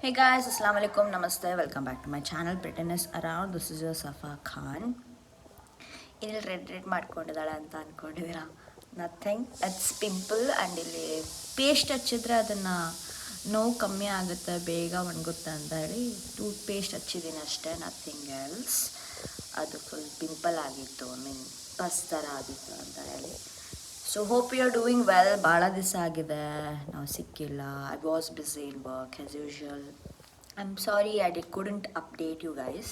Hey guys, Assalamu alaikum, Namaste, welcome back to my channel Prettiness Around. This is your Safa Khan. ಇಲ್ಲಿ red ಮಾಡ್ಕೊಂಡಿದ್ದಾಳೆ ಅಂತ ಅಂದ್ಕೊಂಡಿದ್ದೀರಾ? Nothing, it's pimple and ಇಲ್ಲಿ paste ಹಚ್ಚಿದ್ರೆ ಅದನ್ನು ನೋವು ಕಮ್ಮಿ ಆಗುತ್ತೆ, ಬೇಗ ಒಣಗುತ್ತೆ ಅಂತ ಹೇಳಿ ಟೂತ್ ಪೇಸ್ಟ್ ಹಚ್ಚಿದ್ದೀನಿ ಅಷ್ಟೇ, ನಥಿಂಗ್ ಎಲ್ಸ್. ಅದು ಫುಲ್ ಪಿಂಪಲ್ ಆಗಿತ್ತು, ಪಸ್ ಥರ ಆಗಿತ್ತು ಅಂತ ಹೇಳಿ. So hope you are doing well. ಭಾಳ ದಿವಸ ಆಗಿದೆ ನಾವು ಸಿಕ್ಕಿಲ್ಲ. I was busy in work as usual. I am sorry I couldn't update you guys,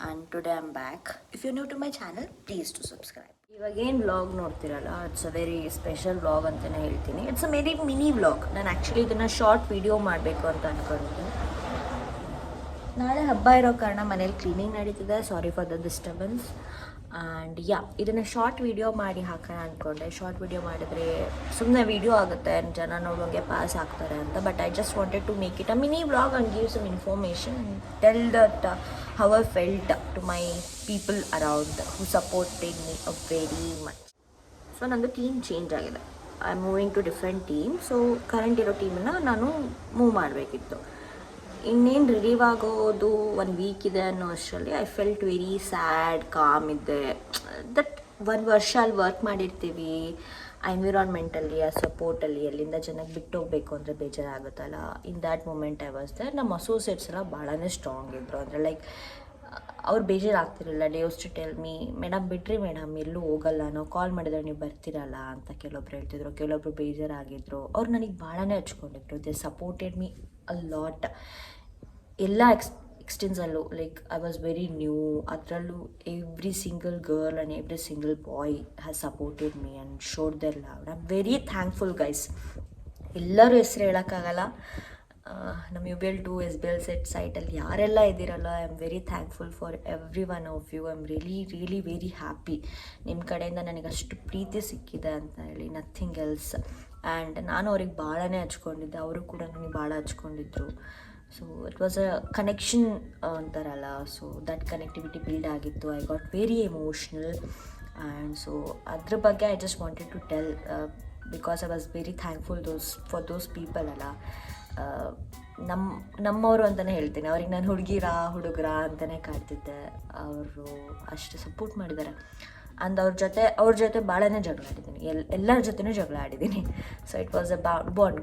and today I'm back. If you're new to my channel, please do subscribe. ಇವಾಗೇನು vlog ನೋಡ್ತಿರಲ್ಲ, it's a very special vlog ಅಂತಲೇ ಹೇಳ್ತೀನಿ. It's a very mini vlog. ನಾನು actually ಇದನ್ನು short video ಮಾಡಬೇಕು ಅಂತ ಅಂದ್ಕೊಂಡಿದ್ದೀನಿ. ನಾಳೆ ಹಬ್ಬ ಇರೋ ಕಾರಣ ಮನೇಲಿ ಕ್ಲೀನಿಂಗ್ ನಡೀತಿದೆ, sorry for the disturbance. And ಇದನ್ನು ಶಾರ್ಟ್ ವಿಡಿಯೋ ಮಾಡಿ ಹಾಕೋಣ ಅಂದ್ಕೊಂಡೆ. ಶಾರ್ಟ್ ವಿಡಿಯೋ ಮಾಡಿದ್ರೆ ಸುಮ್ಮನೆ ವಿಡಿಯೋ ಆಗುತ್ತೆ, ಜನ ನೋಡೋಂಗೆ ಪಾಸ್ ಆಗ್ತಾರೆ ಅಂತ. But I just wanted to make it a mini vlog and give some information and tell that how I felt to my people around who supported me a very much. So ನಂದು team change ಆಗಿದೆ. I am moving to different team. So current ಇರೋ ಟೀಮನ್ನು ನಾನು move ಮಾಡಬೇಕಿತ್ತು. ಇನ್ನೇನು relieve ಆಗೋದು 1 weak ಇದೆ ಅನ್ನೋ ಅಷ್ಟರಲ್ಲಿ I felt very sad, calm ಇದ್ದೆ. ದಟ್ 1 ವರ್ಷ ಅಲ್ಲಿ ವರ್ಕ್ ಮಾಡಿರ್ತೀವಿ, ಎನ್ವಿರಾನ್ಮೆಂಟಲ್ಲಿ, ಆ ಸಪೋರ್ಟಲ್ಲಿ ಎಲ್ಲಿಂದ ಜನಕ್ಕೆ ಬಿಟ್ಟು ಹೋಗಬೇಕು ಅಂದರೆ ಬೇಜಾರಾಗುತ್ತಲ್ಲ. In that moment I was there. ನಮ್ಮ ಅಸೋಸಿಯೇಟ್ಸ್ ಎಲ್ಲ ಭಾಳನೇ ಸ್ಟ್ರಾಂಗ್ ಇದ್ದರು. ಅಂದರೆ ಲೈಕ್ ಅವ್ರು ಬೇಜಾರಾಗ್ತಿರಲಿಲ್ಲ. They use to tell me, madam ಬಿಡ್ರಿ ಮೇಡಮ್, ಎಲ್ಲೂ ಹೋಗಲ್ಲ, ನಾವು ಕಾಲ್ ಮಾಡಿದ್ರೆ ನೀವು ಬರ್ತಿರಲ್ಲ ಅಂತ ಕೆಲವೊಬ್ರು ಹೇಳ್ತಿದ್ರು. ಕೆಲವೊಬ್ರು ಬೇಜಾರಾಗಿದ್ದರು. ಅವ್ರು ನನಗೆ ಭಾಳನೇ ಹಚ್ಕೊಂಡಿದ್ರು. They supported me a lot. ಎಲ್ಲ ಎಕ್ಸ್ಟೆನ್ಸಲ್ಲೂ like I was very new. ಅದರಲ್ಲೂ every single girl and every single boy has supported me and showed their love. I am very thankful guys. ಎಲ್ಲರೂ ಹೆಸರು ಹೇಳೋಕ್ಕಾಗಲ್ಲ. ನಮ್ಮ UBL2 SBL ಸೈಟಲ್ಲಿ ಯಾರೆಲ್ಲ ಇದ್ದೀರಲ್ಲ, I am very thankful for every one of you. I am really very happy. ನಿಮ್ಮ ಕಡೆಯಿಂದ ನನಗೆ ಅಷ್ಟು ಪ್ರೀತಿ ಸಿಕ್ಕಿದೆ ಅಂತ ಹೇಳಿ, ನಥಿಂಗ್ ಎಲ್ಸ್. ಆ್ಯಂಡ್ ನಾನು ಅವ್ರಿಗೆ ಭಾಳನೇ ಹಚ್ಕೊಂಡಿದ್ದೆ, ಅವರು ಕೂಡ ನನಗೆ ಭಾಳ ಹಚ್ಕೊಂಡಿದ್ರು. So it was a connection ಅಂತಾರಲ್ಲ, ಸೊ ದಟ್ ಕನೆಕ್ಟಿವಿಟಿ ಬಿಲ್ಡ್ ಆಗಿತ್ತು. I got very emotional. And so ಅದ್ರ ಬಗ್ಗೆ I just wanted to tell because I was very thankful for those people ಅಲ್ಲ. ನಮ್ಮವರು ಅಂತಲೇ ಹೇಳ್ತೀನಿ. ಅವ್ರಿಗೆ ನಾನು ಹುಡುಗರ ಅಂತಲೇ ಕಾಡ್ತಿದ್ದೆ. ಅವರು ಅಷ್ಟು ಸಪೋರ್ಟ್ ಮಾಡಿದ್ದಾರೆ. ಆ್ಯಂಡ್ ಅವ್ರ ಜೊತೆ ಭಾಳನೇ ಜಗಳ ಆಡಿದ್ದೀನಿ, ಎಲ್ಲರ ಜೊತೆನೂ ಜಗಳ ಆಡಿದ್ದೀನಿ. So it was a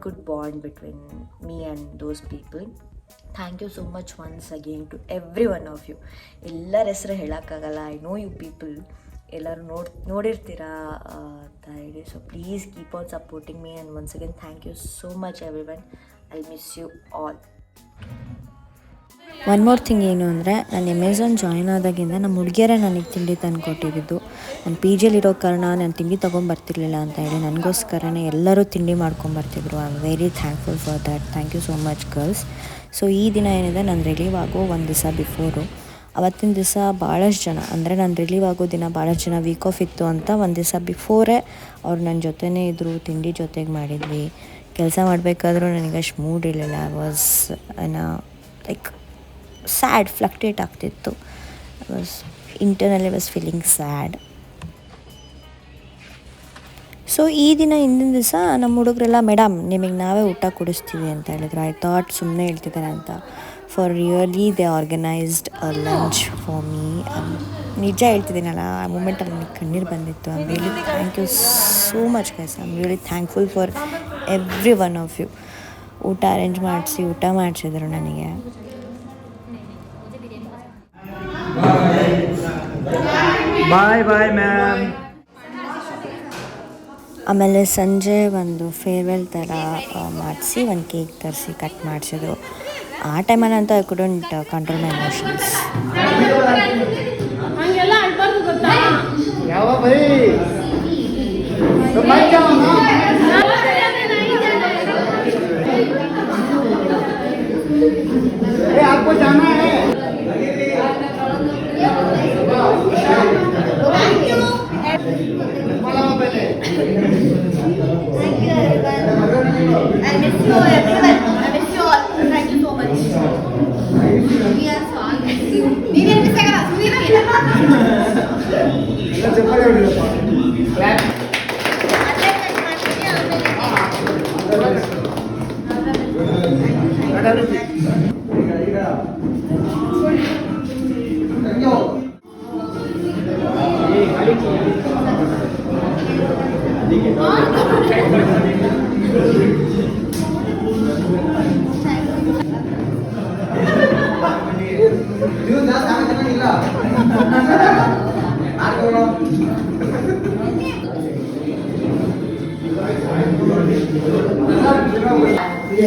good bond between me and those people. Thank you so much once again to every one of you. ಎಲ್ಲರ ಹೆಸರು ಹೇಳೋಕ್ಕಾಗಲ್ಲ. ಐ ನೋ ಯು ಪೀಪಲ್, ಎಲ್ಲರೂ ನೋಡಿರ್ತೀರಾ ಅಂತ ಹೇಳಿ. So please keep on supporting me and once again thank you so much everyone. I miss you all. One more thing ಏನು ಅಂದರೆ, ನಾನು ಅಮೆಝಾನ್ ಜಾಯ್ನ್ ಆದಾಗಿಂದ ನಮ್ಮ ಹುಡುಗಿಯರೇ ನನಗೆ ತಿಂಡಿ ತಂದು ಕೊಟ್ಟಿದ್ದು. ನಾನು PGಯಲ್ಲಿ ಇರೋ ಕಾರಣ ನಾನು ತಿಂಡಿ ತೊಗೊಂಬರ್ತಿರ್ಲಿಲ್ಲ ಅಂತ ಹೇಳಿ ನನಗೋಸ್ಕರನೇ ಎಲ್ಲರೂ ತಿಂಡಿ ಮಾಡ್ಕೊಂಬರ್ತಿದ್ರು. I am very thankful for that. Thank you so much girls. So ಈ ದಿನ ಏನಿದೆ, ನಾನು ರಿಲೀವ್ ಆಗೋ 1 ದಿವಸ ಬಿಫೋರು, ಅವತ್ತಿನ ದಿವಸ ಭಾಳಷ್ಟು ಜನ, ಅಂದರೆ ನಾನು ರಿಲೀವ್ ಆಗೋ ದಿನ ಭಾಳಷ್ಟು ಜನ ವೀಕ್ ಆಫ್ ಇತ್ತು ಅಂತ 1 ದಿವಸ ಬಿಫೋರೇ ಅವ್ರು ನನ್ನ ಜೊತೆನೇ ಇದ್ದರು. ತಿಂಡಿ ಜೊತೆಗೆ ಮಾಡಿದ್ವಿ. ಕೆಲಸ ಮಾಡಬೇಕಾದ್ರೂ ನನಗೆ ಅಷ್ಟು ಮೂಡ್ ಇರಲಿಲ್ಲ. I was like sad, fluctuate ಆಗ್ತಿತ್ತು. Internally was feeling sad. So ಈ ದಿನ ಹಿಂದಿನ ದಿವಸ ನಮ್ಮ ಹುಡುಗರೆಲ್ಲ, ಮೇಡಮ್ ನಿಮಗೆ ನಾವೇ ಊಟ ಕೊಡಿಸ್ತೀವಿ ಅಂತ ಹೇಳಿದ್ರು. ಐ ಥಾಟ್ ಸುಮ್ಮನೆ ಹೇಳ್ತಿದ್ದಾರೆ ಅಂತ. For really they organised a lunch for me. ನಿಜ ಹೇಳ್ತಿದ್ದೀನಲ್ಲ, ಆ ಮೂಮೆಂಟಲ್ಲಿ ನನಗೆ ಕಣ್ಣೀರು ಬಂದಿತ್ತು. I am really thank you so much guys. I am really thankful for every one of you. ಊಟ ಅರೇಂಜ್ ಊಟ ಮಾಡಿಸಿದ್ರು ನನಗೆ. Bye bye ma'am. ಆಮೇಲೆ ಸಂಜೆ ಒಂದು ಫೇರ್ವೆಲ್ ಥರ ಮಾಡಿಸಿ ಒಂದು ಕೇಕ್ ತರಿಸಿ ಕಟ್ ಮಾಡಿಸಿದ್ರು. ಆ ಟೈಮಲ್ಲಂತೂ I couldn't control my emotions. आपको जाना है? I miss you everyone. I miss you all. Thank you so much. We are so miss you. ನೀನು miss ಆಗಲ್ಲ, ಸುನೀತಾ ಇಲ್ಲ. ಎಲ್ಲ ಚಪ್ಪಲಿ ಹೊಡಿಯಪ್ಪ. ಕ್ಲಾಪ್. ಅದೇ ಕಟ್ ಮಾಡ್ತೀನಿ ಆಮೇಲೆ.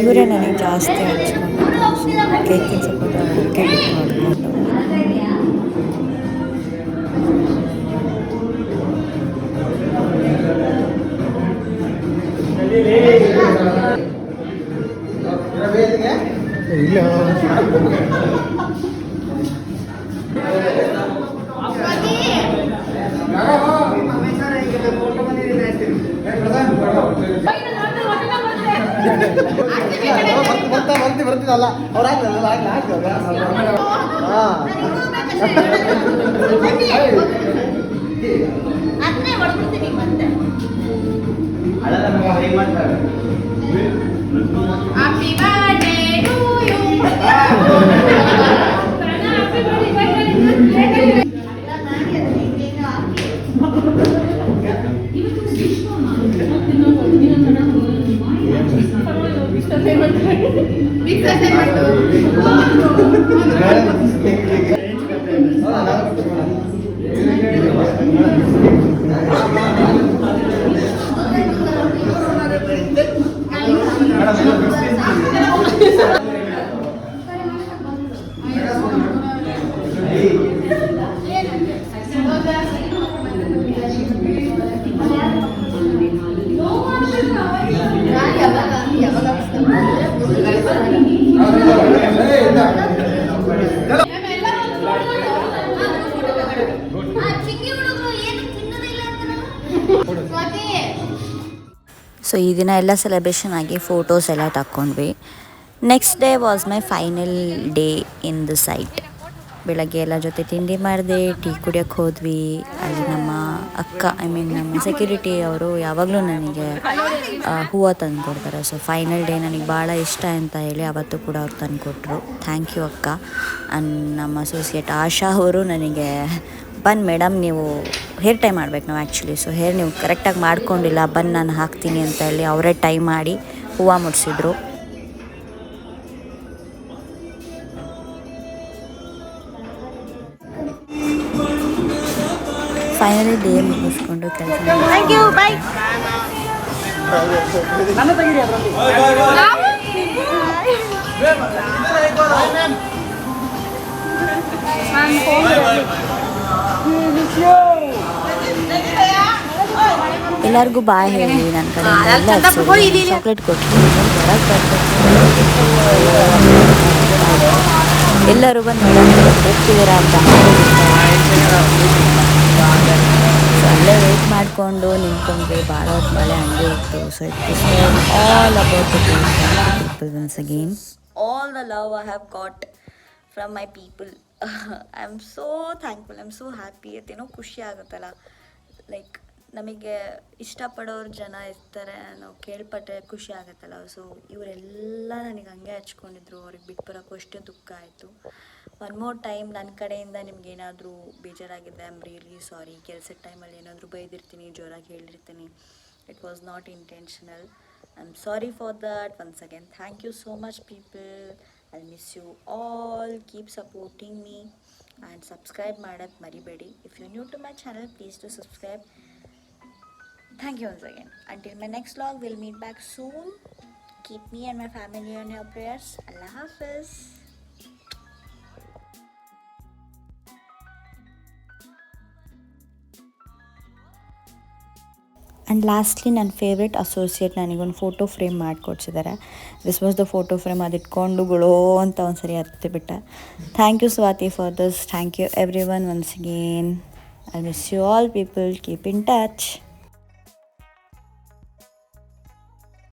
ಇವರೇ ನನಗೆ ಜಾಸ್ತಿ ಹಚ್ಕೊಂಡು ಕೇಕಿನ ಸ್ವಲ್ಪ ಕೇಕ್ ಮಾಡಿಕೊಂಡು ಬರ್ತಿದ್ದಲ್ಲ ಅವ್ರು ಸೊ ಈ ದಿನ ಎಲ್ಲ ಸೆಲೆಬ್ರೇಷನ್ ಆಗಿ ಫೋಟೋಸ್ ಎಲ್ಲ ತಕ್ಕೊಂಡ್ವಿ. Next day was my final day in the site. ಬೆಳಗ್ಗೆ ಎಲ್ಲ ಜೊತೆ ತಿಂಡಿ ಮಾಡಿದೆ, ಟೀ ಕುಡಿಯೋಕ್ಕೆ ಹೋದ್ವಿ. ಅಲ್ಲಿ ನಮ್ಮ ಅಕ್ಕ ನಮ್ಮ ಸೆಕ್ಯೂರಿಟಿ ಅವರು ಯಾವಾಗಲೂ ನನಗೆ ಹೂವು ತಂದು ಕೊಡ್ತಾರೆ. ಸೊ ಫೈನಲ್ ಡೇ ನನಗೆ ಭಾಳ ಇಷ್ಟ ಅಂತ ಹೇಳಿ ಅವತ್ತು ಕೂಡ ಅವ್ರು ತಂದು ಕೊಟ್ಟರು. ಥ್ಯಾಂಕ್ ಯು ಅಕ್ಕ. ಆ್ಯಂಡ್ ನಮ್ಮ ಅಸೋಸಿಯೇಟ್ ಆಶಾ ಅವರು ನನಗೆ ಬನ್ ಮೇಡಮ್ ನೀವು ಹೇರ್ ಟೈ ಮಾಡ್ಬೇಕು ನಾವು ಆ್ಯಕ್ಚುಲಿ, ಸೊ ಹೇರ್ ನೀವು ಕರೆಕ್ಟಾಗಿ ಮಾಡ್ಕೊಂಡಿಲ್ಲ, ಬನ್ ನಾನು ಹಾಕ್ತೀನಿ ಅಂತ ಹೇಳಿ ಅವರೇ ಟೈ ಮಾಡಿ ಹೂವು ಮುಡಿಸಿದ್ರು. ಫೈನಲಿ ಡೇ ಮುಗಿಸ್ಕೊಂಡು ಕೆಲಸ ಥ್ಯಾಂಕ್ ಯು, ಬಾಯ್. ಎಲ್ಲರಿಗೂ ಬಾಯ್ ಹೇಳಿ ನನ್ನ ಕಡೆ ಚಾಕ್ಲೇಟ್ ಕೊಟ್ಟು ಎಲ್ಲರೂ ಬಂದು ಮೇಡಮ್ ಬರ್ತಿದ್ದೀರಾ ಅಂತ ಅಲ್ಲೇ ವೇಟ್ ಮಾಡಿಕೊಂಡು ನಿಂತ್ಕೊಂಡ್ವಿ. ಭಾಳ ಹೊತ್ತು ಮಳೆ ಹಂಗೆ ಇತ್ತು. So it all about the people once again. All the love I have got from my people. I'm so thankful, I'm so happy. ಅದೇನೋ ಖುಷಿ ಆಗುತ್ತಲ್ಲ, ಲೈಕ್ ನಮಗೆ ಇಷ್ಟಪಡೋರು ಜನ ಇರ್ತಾರೆ, ನಾವು ಕೇಳ್ಪಟ್ಟರೆ ಖುಷಿ ಆಗುತ್ತಲ್ಲ. ಸೊ ಇವರೆಲ್ಲ ನನಗೆ ಹಂಗೆ ಹಚ್ಕೊಂಡಿದ್ರು. ಅವ್ರಿಗೆ ಬಿಟ್ಟು ಬರೋಕ್ಕೂ ಅಷ್ಟೇ ದುಃಖ ಆಯಿತು. ಒನ್ ಮೋರ್ ಟೈಮ್ ನನ್ನ ಕಡೆಯಿಂದ ನಿಮ್ಗೇನಾದರೂ ಬೇಜಾರಾಗಿದೆ, ಐ ಆಮ್ ರಿಯಲಿ ಸಾರಿ. ಕೆಲಸದ ಟೈಮಲ್ಲಿ ಏನಾದರೂ ಬೈದಿರ್ತೀನಿ, ಜೋರಾಗಿ ಹೇಳಿರ್ತೀನಿ. It was not intentional. I am sorry for that. Once again thank you so much people. I miss you all. Keep supporting me and subscribe ಮಾಡೋಕ್ಕೆ ಮರಿಬೇಡಿ. If you new to my channel, please to subscribe. Thank you once again. Until my next vlog, we'll meet back soon. Keep me and my family on your prayers. Allah Hafiz. And lastly ನನ್ನ favourite associate ನನಗೊಂದು photo frame ಮಾಡಿಕೊಡ್ಸಿದ್ದಾರೆ. This was the photo frame. ಅದು ಇಟ್ಕೊಂಡು ಗುಳೋ ಅಂತ ಒಂದು ಸರಿ ಹತ್ತಿ ಬಿಟ್ಟೆ. Thank you Swati for this. Thank you every one once again. I miss you all people. Keep in touch.